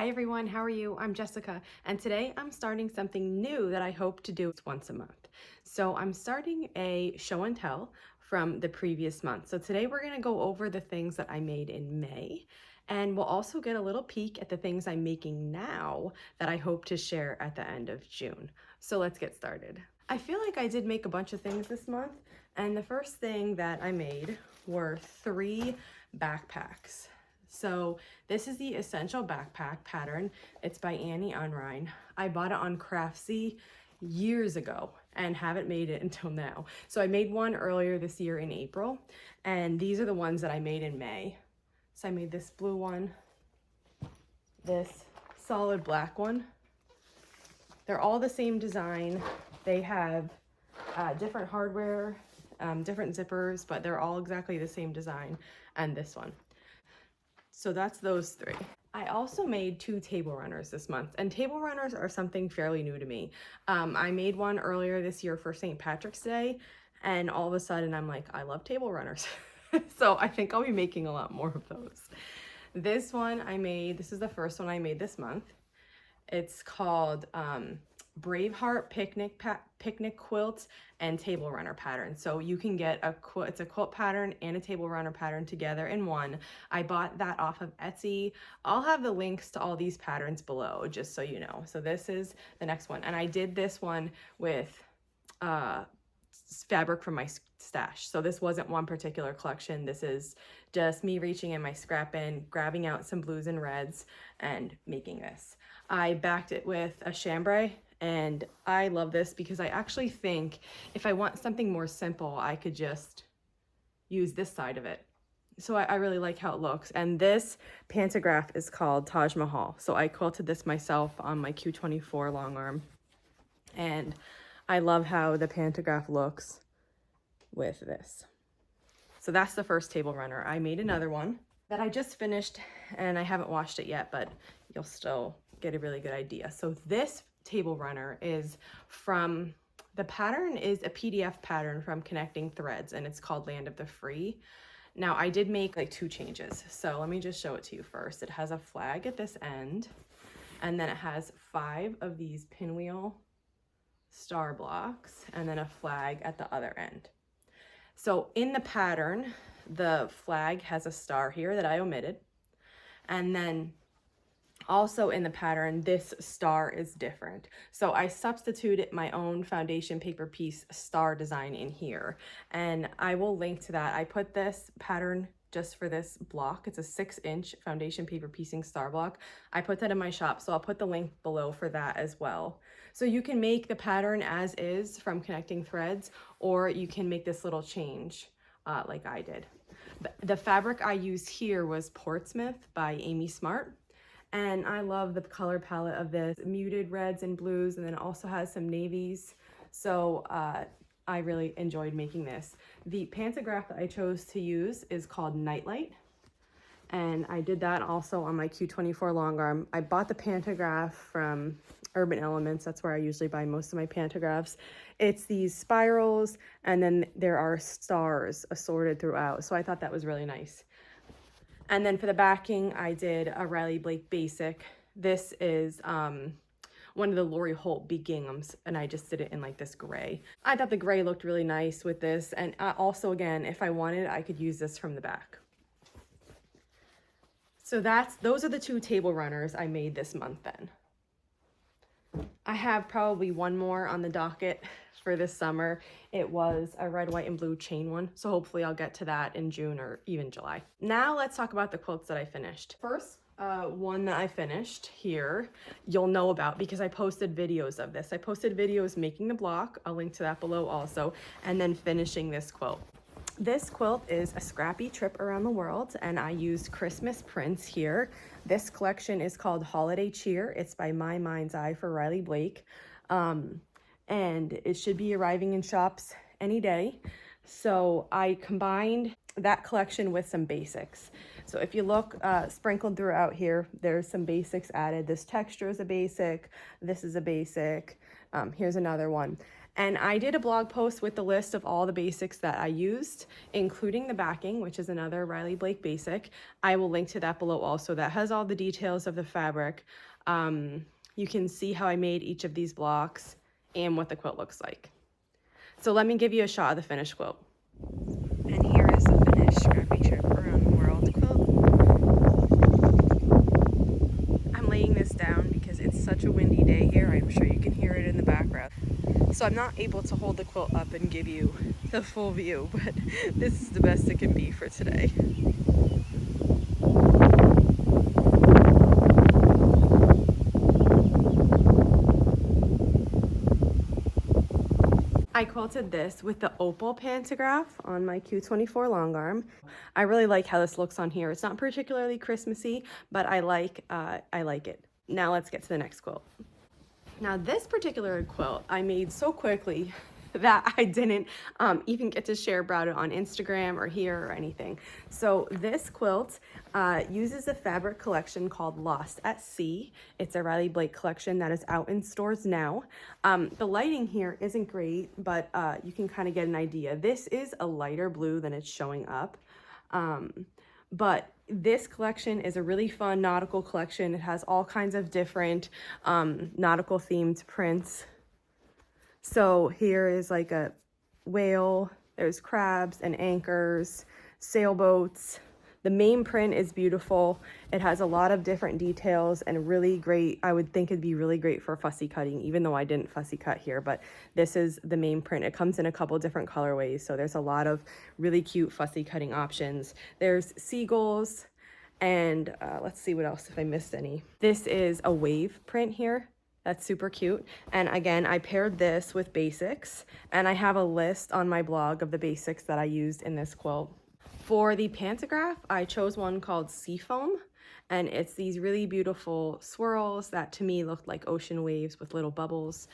Hi everyone, how are you? I'm Jessica, and today I'm starting something new that I hope to do once a month. So I'm starting a show and tell from the previous month. So today we're going to go over the things that I made in May, and we'll also get a little peek at the things I'm making now that I hope to share at the end of June. So let's get started. I feel like I did make a bunch of things this month, and the first thing that I made were 3 backpacks. So this is the Essential Backpack pattern. It's by Annie Unrein. I bought it on Craftsy years ago and haven't made it until now. So I made one earlier this year in April, and these are the ones that I made in May. So I made this blue one, this solid black one. They're all the same design. They have different hardware, different zippers, but they're all exactly the same design, and this one. So that's those 3. I also made 2 table runners this month, and table runners are something fairly new to me. I made one earlier this year for St. Patrick's Day, and all of a sudden I'm like, I love table runners. So I think I'll be making a lot more of those. This one I made, this is the first one I made this month. It's called Braveheart Picnic Quilt and Table Runner pattern. So you can get it's a quilt pattern and a table runner pattern together in one. I bought that off of Etsy. I'll have the links to all these patterns below, just so you know. So this is the next one. And I did this one with fabric from my stash. So this wasn't one particular collection. This is just me reaching in my scrap bin, grabbing out some blues and reds and making this. I backed it with a chambray, and I love this because I actually think if I want something more simple, I could just use this side of it. So I really like how it looks. And this pantograph is called Taj Mahal. So I quilted this myself on my Q24 long arm. And I love how the pantograph looks with this. So that's the first table runner. I made another one that I just finished, and I haven't washed it yet, but you'll still get a really good idea. So this table runner is from, the pattern is a PDF pattern from Connecting Threads, and it's called Land of the Free. Now I did make like 2 changes. So let me just show it to you first. It has a flag at this end, and then it has 5 of these pinwheel star blocks, and then a flag at the other end. So in the pattern, the flag has a star here that I omitted. And then also in the pattern, this star is different. So I substituted my own foundation paper piece star design in here, and I will link to that. I put this pattern just for this block. It's a 6-inch foundation paper piecing star block. I put that in my shop, so I'll put the link below for that as well. So you can make the pattern as is from Connecting Threads, or you can make this little change like I did. The fabric I used here was Portsmouth by Amy Smart. And I love the color palette of this, muted reds and blues, and then it also has some navies. So I really enjoyed making this. The pantograph that I chose to use is called Nightlight, and I did that also on my Q24 long arm. I bought the pantograph from Urban Elements. That's where I usually buy most of my pantographs. It's these spirals, and then there are stars assorted throughout. So I thought that was really nice. And then for the backing, I did a Riley Blake basic. This is one of the Lori Holt Big Ginghams, and I just did it in like this gray. I thought the gray looked really nice with this, and also again, if I wanted, I could use this from the back. So those are the 2 table runners I made this month then. I have probably one more on the docket for this summer. It was a red, white, and blue chain one, so hopefully I'll get to that in June or even July. Now let's talk about the quilts that I finished. First one that I finished here, you'll know about because I posted videos of this. I posted videos making the block, I'll link to that below also, and then finishing this quilt. This quilt is a Scrappy trip around the world, and I used Christmas prints here. This collection is called Holiday Cheer. It's by My Mind's Eye for Riley Blake. And it should be arriving in shops any day. So I combined that collection with some basics. So if you look sprinkled throughout here, there's some basics added. This texture is a basic. This is a basic. Here's another one. And I did a blog post with the list of all the basics that I used, including the backing, which is another Riley Blake basic. I will link to that below also. That has all the details of the fabric. You can see how I made each of these blocks and what the quilt looks like. So let me give you a shot of the finished quilt. And here is the finished Scrappy Trip Around the World quilt. I'm laying this down because it's such a windy day here. I'm sure you can hear it in the background. So I'm not able to hold the quilt up and give you the full view, but this is the best it can be for today. I quilted this with the opal pantograph on my Q24 long arm. I really like how this looks on here. It's not particularly Christmassy, but I like it. Now let's get to the next quilt. Now this particular quilt I made so quickly that I didn't even get to share about it on Instagram or here or anything. So this quilt uses a fabric collection called Lost at Sea. It's a Riley Blake collection that is out in stores now. The lighting here isn't great, but you can kind of get an idea. This is a lighter blue than it's showing up. But this collection is a really fun nautical collection. It has all kinds of different nautical themed prints. So here is like a whale, there's crabs and anchors, sailboats. The main print is beautiful. It has a lot of different details and really great. I would think it'd be really great for fussy cutting, even though I didn't fussy cut here, but this is the main print. It comes in a couple different colorways, so there's a lot of really cute fussy cutting options. There's seagulls, and let's see what else if I missed any. This is a wave print here. That's super cute. And again, I paired this with basics, and I have a list on my blog of the basics that I used in this quilt. For the pantograph, I chose one called Seafoam, and it's these really beautiful swirls that to me looked like ocean waves with little bubbles.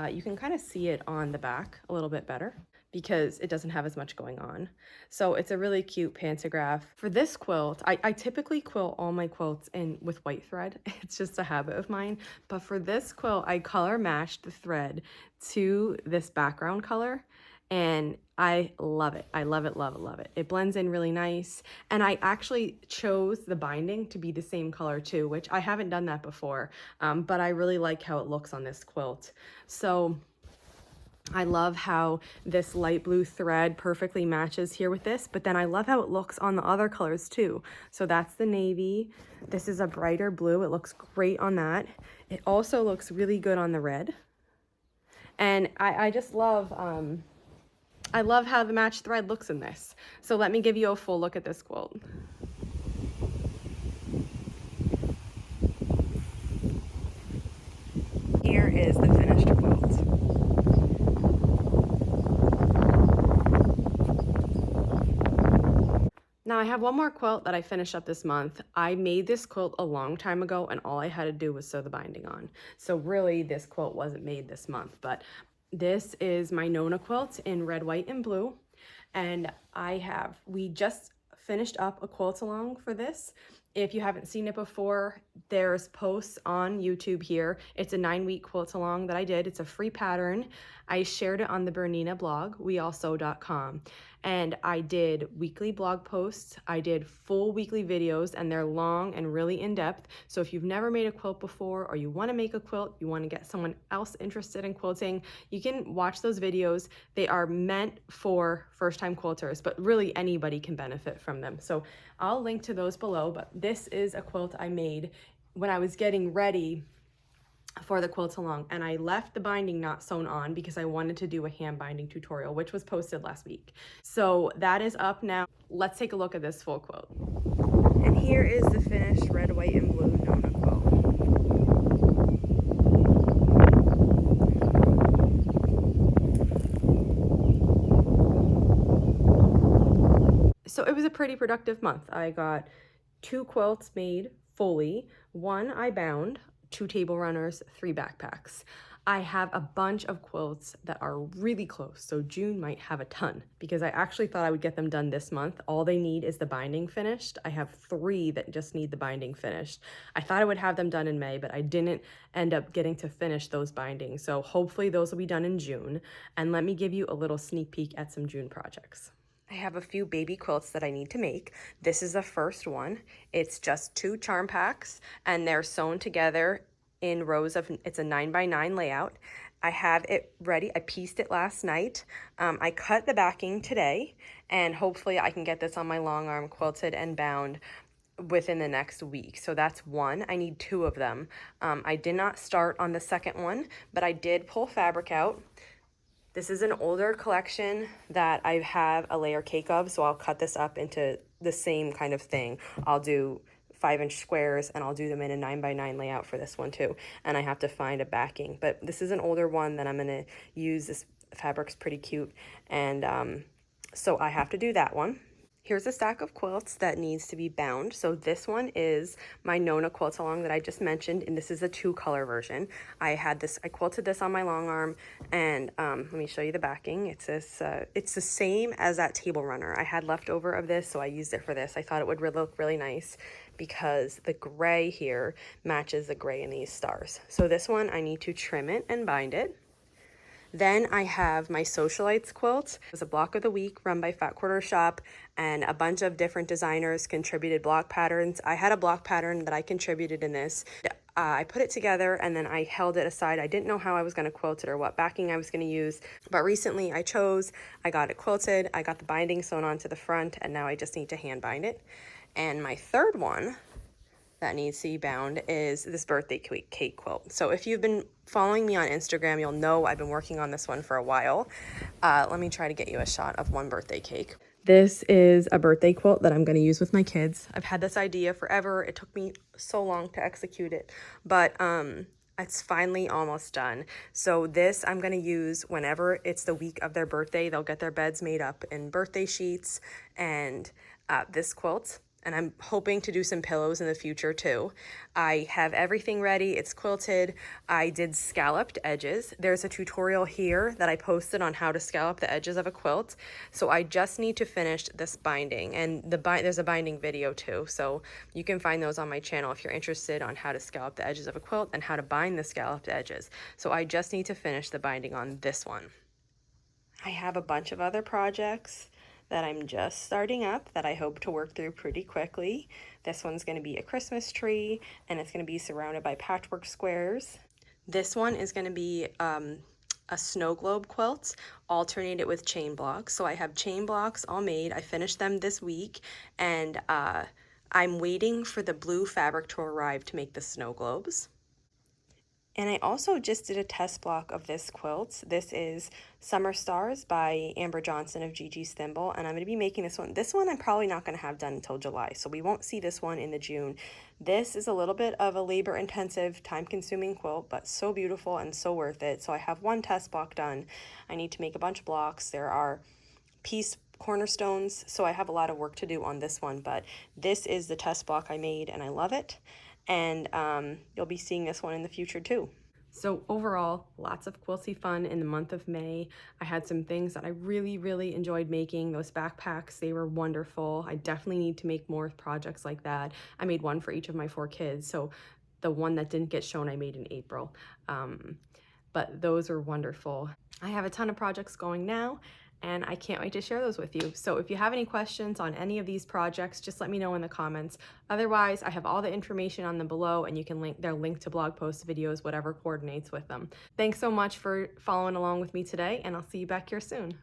You can kind of see it on the back a little bit better because it doesn't have as much going on. So it's a really cute pantograph. For this quilt, I typically quilt all my quilts with white thread. It's just a habit of mine. But for this quilt, I color matched the thread to this background color, and I love it. I love it, love it, love it. It blends in really nice. And I actually chose the binding to be the same color too, which I haven't done that before, but I really like how it looks on this quilt. So I love how this light blue thread perfectly matches here with this, but then I love how it looks on the other colors too. So that's the navy. This is a brighter blue. It looks great on that. It also looks really good on the red. And I just love, I love how the matched thread looks in this. So let me give you a full look at this quilt. Here is the finished quilt. Now I have one more quilt that I finished up this month. I made this quilt a long time ago, and all I had to do was sew the binding on. So really this quilt wasn't made this month, but this is my Nona quilt in red, white, and blue. And we just finished up a quilt along for this. If you haven't seen it before, there's posts on YouTube here. It's a 9-week quilt along that I did. It's a free pattern. I shared it on the Bernina blog, weallsew.com. And I did weekly blog posts. I did full weekly videos, and they're long and really in-depth. So if you've never made a quilt before, or you want to make a quilt, you want to get someone else interested in quilting, you can watch those videos. They are meant for first-time quilters, but really anybody can benefit from them. So I'll link to those below, but this is a quilt I made when I was getting ready for the quilt along, and I left the binding not sewn on because I wanted to do a hand binding tutorial, which was posted last week. So that is up now. Let's take a look at this full quilt. And here is the finished red, white, and blue Nona quilt. So it was a pretty productive month. I got 2 quilts made fully, 1 I bound, 2 table runners, 3 backpacks. I have a bunch of quilts that are really close, so June might have a ton because I actually thought I would get them done this month. All they need is the binding finished. I have 3 that just need the binding finished. I thought I would have them done in May, but I didn't end up getting to finish those bindings. So hopefully those will be done in June. And let me give you a little sneak peek at some June projects. I have a few baby quilts that I need to make. This is the first one. It's just 2 charm packs and they're sewn together in rows of, it's a 9x9 layout. I have it ready. I pieced it last night. I cut the backing today, and hopefully I can get this on my long arm quilted and bound within the next week. So that's one. I need 2 of them. I did not start on the second one, but I did pull fabric out. This is an older collection that I have a layer cake of, so I'll cut this up into the same kind of thing. I'll do 5-inch squares and I'll do them in a 9x9 layout for this one too. And I have to find a backing, but this is an older one that I'm gonna use. This fabric's pretty cute, and so I have to do that one. Here's a stack of quilts that needs to be bound. So this one is my Nona Quilt Along that I just mentioned, and this is a 2-color version. I quilted this on my long arm, and let me show you the backing. It's the same as that table runner. I had leftover of this, so I used it for this. I thought it would look really nice because the gray here matches the gray in these stars. So this one, I need to trim it and bind it. Then I have my Socialites quilt. It was a block of the week run by Fat Quarter Shop, and a bunch of different designers contributed block patterns. I had a block pattern that I contributed in this. I put it together and then I held it aside. I didn't know how I was going to quilt it or what backing I was going to use, but recently I got it quilted, I got the binding sewn onto the front, and now I just need to hand bind it. And my third one that needs to be bound is this birthday cake quilt. So if you've been following me on Instagram, you'll know I've been working on this one for a while. Let me try to get you a shot of one birthday cake. This is a birthday quilt that I'm going to use with my kids. I've had this idea forever. It took me so long to execute it, but it's finally almost done. So this I'm going to use whenever it's the week of their birthday. They'll get their beds made up in birthday sheets and this quilt. And I'm hoping to do some pillows in the future too. I have everything ready. It's quilted. I did scalloped edges. There's a tutorial here that I posted on how to scallop the edges of a quilt. So I just need to finish this binding, and there's a binding video too. So you can find those on my channel if you're interested on how to scallop the edges of a quilt and how to bind the scalloped edges. So I just need to finish the binding on this one. I have a bunch of other projects that I'm just starting up that I hope to work through pretty quickly. This one's going to be a Christmas tree, and it's going to be surrounded by patchwork squares. This one is going to be a snow globe quilt alternated with chain blocks. So I have chain blocks all made. I finished them this week, and I'm waiting for the blue fabric to arrive to make the snow globes. And I also just did a test block of this quilt. This is Summer Stars by Amber Johnson of Gigi's Thimble, and I'm going to be making this one. This one I'm probably not going to have done until July, so we won't see this one in the June. This is a little bit of a labor-intensive, time-consuming quilt, but so beautiful and so worth it. So I have one test block done. I need to make a bunch of blocks. There are piece cornerstones, so I have a lot of work to do on this one, but this is the test block I made, and I love it. And you'll be seeing this one in the future too. So overall, lots of quilty fun in the month of May. I had some things that I really enjoyed making. Those backpacks, they were wonderful. I definitely need to make more projects like that. I made one for each of my 4 kids. So the one that didn't get shown, I made in April. But those were wonderful. I have a ton of projects going now, and I can't wait to share those with you. So if you have any questions on any of these projects, just let me know in the comments. Otherwise, I have all the information on them below, and you can they're linked to blog posts, videos, whatever coordinates with them. Thanks so much for following along with me today, and I'll see you back here soon.